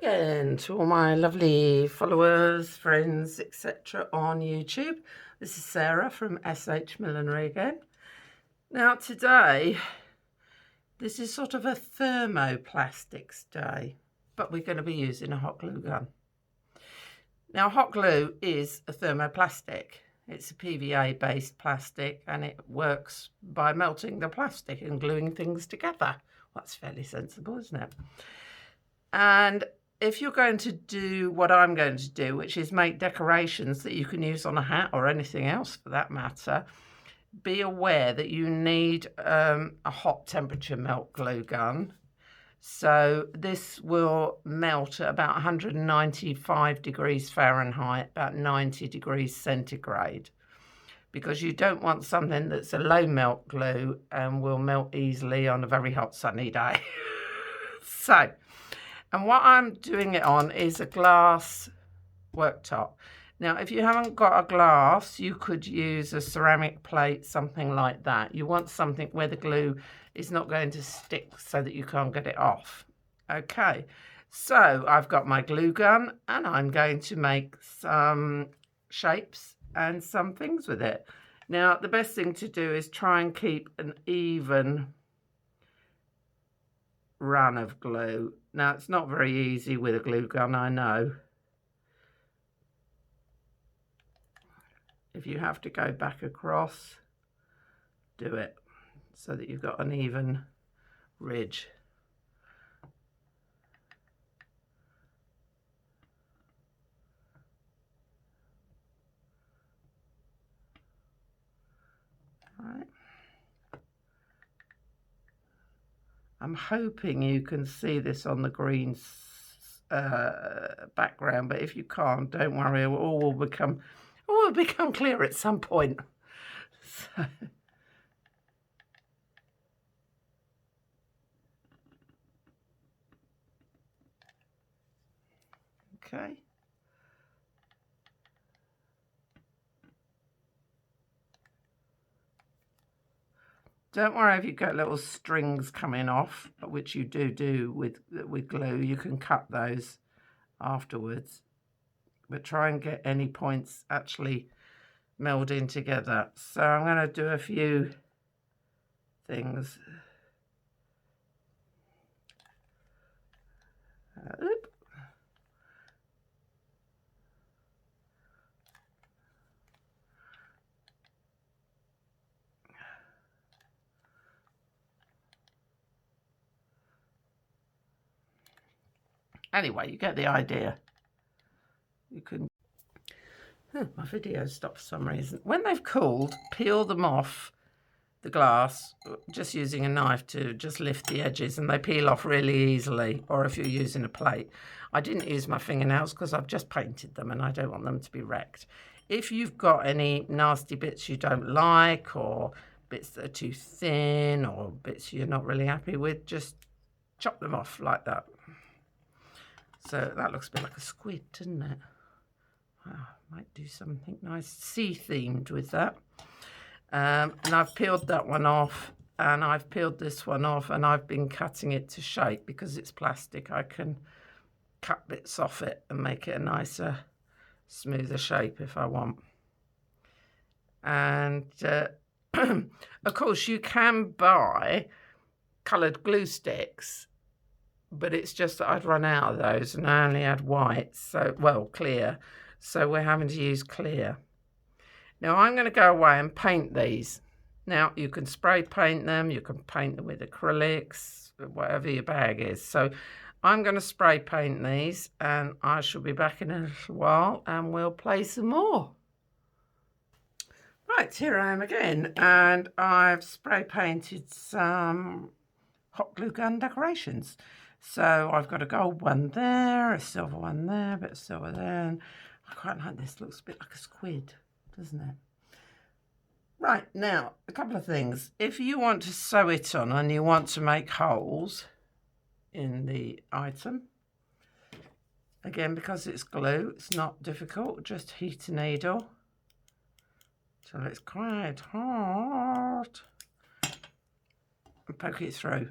Again to all my lovely followers, friends, etc. on YouTube. This is Sarah from SH Millinery again. Now today, this is sort of a thermoplastics day, but we're going to be using a hot glue gun. Now hot glue is a thermoplastic. It's a PVA based plastic and it works by melting the plastic and gluing things together. That's fairly sensible, isn't it? And if you're going to do what I'm going to do, which is make decorations that you can use on a hat or anything else for that matter, be aware that you need a hot temperature melt glue gun. So this will melt at about 195 degrees Fahrenheit, about 90 degrees centigrade, because you don't want something that's a low melt glue and will melt easily on a very hot sunny day. And what I'm doing it on is a glass worktop. Now, if you haven't got a glass, you could use a ceramic plate, something like that. You want something where the glue is not going to stick so that you can't get it off. Okay, so I've got my glue gun and I'm going to make some shapes and some things with it. Now, the best thing to do is try and keep an even run of glue. Now, it's not very easy with a glue gun, I know. If you have to go back across, do it so that you've got an even ridge. Right. I'm hoping you can see this on the green background, but if you can't, don't worry, it all will become clear at some point. So. Okay. Don't worry if you get little strings coming off, which you do with glue. You can cut those afterwards. But try and get any points actually melding together. So I'm going to do a few things. Anyway, you get the idea. You can... my video stopped for some reason. When they've cooled, peel them off the glass, just using a knife to just lift the edges, and they peel off really easily, or if you're using a plate. I didn't use my fingernails because I've just painted them and I don't want them to be wrecked. If you've got any nasty bits you don't like, or bits that are too thin, or bits you're not really happy with, just chop them off like that. So that looks a bit like a squid, doesn't it? Wow, might do something nice sea-themed with that. And I've peeled that one off, and I've peeled this one off, and I've been cutting it to shape because it's plastic. I can cut bits off it and make it a nicer, smoother shape if I want. And of course, you can buy coloured glue sticks, but it's just that I'd run out of those and I only had white, so, well, clear. So we're having to use clear. Now I'm going to go away and paint these. Now you can spray paint them, you can paint them with acrylics, whatever your bag is. So I'm going to spray paint these and I shall be back in a little while and we'll play some more. Right, here I am again, and I've spray painted some hot glue gun decorations. So I've got a gold one there, a silver one there, a bit of silver there. And I quite like this, looks a bit like a squid, doesn't it? Right, now, a couple of things. If you want to sew it on and you want to make holes in the item, again, because it's glue, it's not difficult, just heat a needle till it's quite hot and poke it through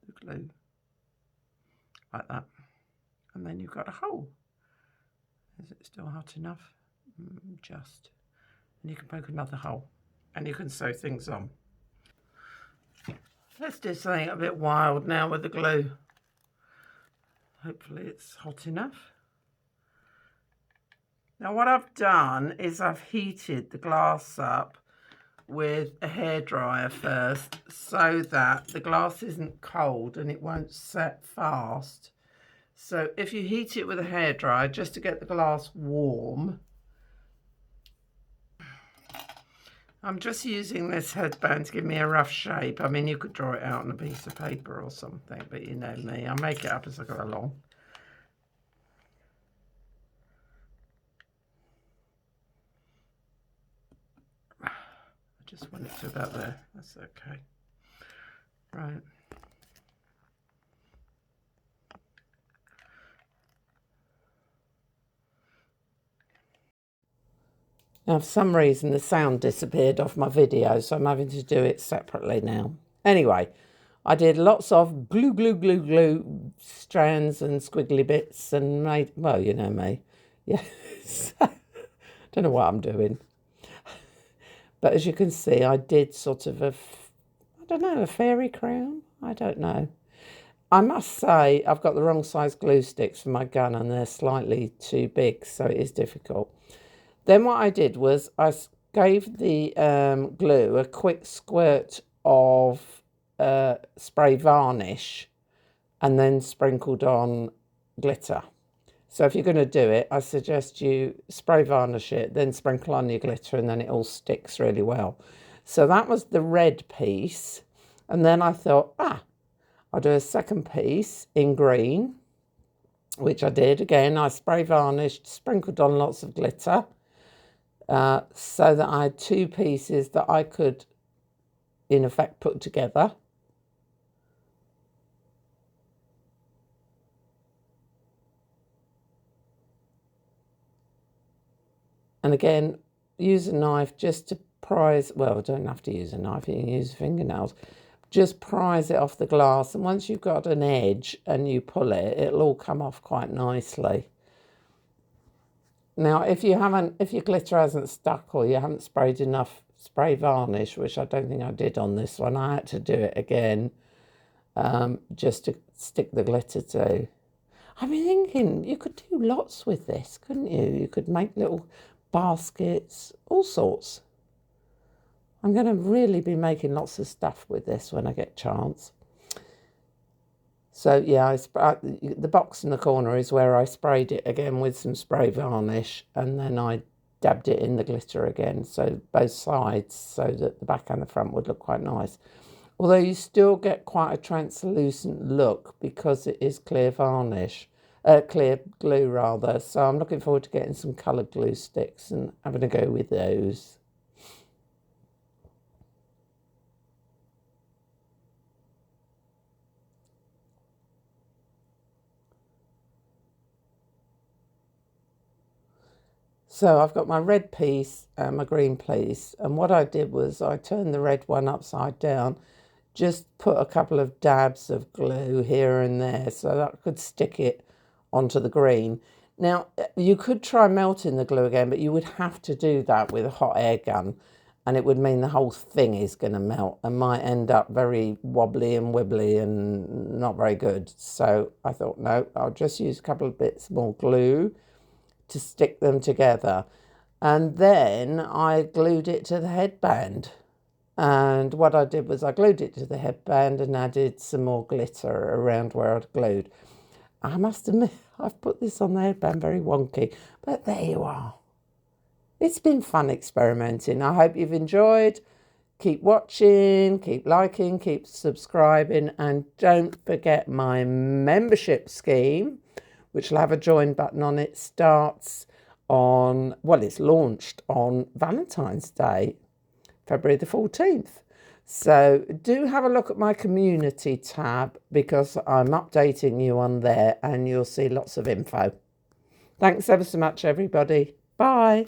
the glue like that. and then you've got a hole. Is it still hot enough? Just. And you can poke another hole, and you can sew things on. Let's do something a bit wild now with the glue. Hopefully it's hot enough. Now what I've done is I've heated the glass up with a hairdryer first so that the glass isn't cold and it won't set fast. So if you heat it with a hairdryer just to get the glass warm, I'm just using this headband to give me a rough shape. I mean, you could draw it out on a piece of paper or something, but you know me, I'll make it up as I go along. I just want it to about there. That's okay. Right. Now, for some reason, the sound disappeared off my video, so I'm having to do it separately now. Anyway, I did lots of glue strands and squiggly bits and made, well, you know me. Yes. Don't know what I'm doing. But as you can see, I did sort of I don't know, a fairy crown? I don't know. I must say, I've got the wrong size glue sticks for my gun and they're slightly too big, so it is difficult. Then what I did was I gave the glue a quick squirt of spray varnish and then sprinkled on glitter. So if you're going to do it, I suggest you spray varnish it, then sprinkle on your glitter, and then it all sticks really well. So that was the red piece. And then I thought, I'll do a second piece in green, which I did. Again, I spray varnished, sprinkled on lots of glitter. So that I had two pieces that I could, in effect, put together. And again, use a knife just to prise, well, I don't have to use a knife, you can use fingernails. Just prise it off the glass, and once you've got an edge and you pull it, it'll all come off quite nicely. Now, if your glitter hasn't stuck or you haven't sprayed enough spray varnish, which I don't think I did on this one, I had to do it again just to stick the glitter to. I've been thinking you could do lots with this, couldn't you? You could make little baskets, all sorts. I'm going to really be making lots of stuff with this when I get a chance. So yeah, the box in the corner is where I sprayed it again with some spray varnish, and then I dabbed it in the glitter again, so both sides, so that the back and the front would look quite nice. Although you still get quite a translucent look because it is clear varnish, clear glue rather. So I'm looking forward to getting some coloured glue sticks and having a go with those. So I've got my red piece and my green piece, and what I did was I turned the red one upside down, just put a couple of dabs of glue here and there so that I could stick it onto the green. Now, you could try melting the glue again, but you would have to do that with a hot air gun, and it would mean the whole thing is going to melt and might end up very wobbly and wibbly and not very good. So I thought, no, I'll just use a couple of bits more glue to stick them together. And then I glued it to the headband. And what I did was I glued it to the headband and added some more glitter around where I'd glued. I must admit, I've put this on the headband very wonky, but there you are. It's been fun experimenting. I hope you've enjoyed. Keep watching, keep liking, keep subscribing, and don't forget my membership scheme, which will have a join button on it, starts on, well, it's launched on Valentine's Day, February the 14th. So do have a look at my community tab because I'm updating you on there and you'll see lots of info. Thanks ever so much, everybody. Bye.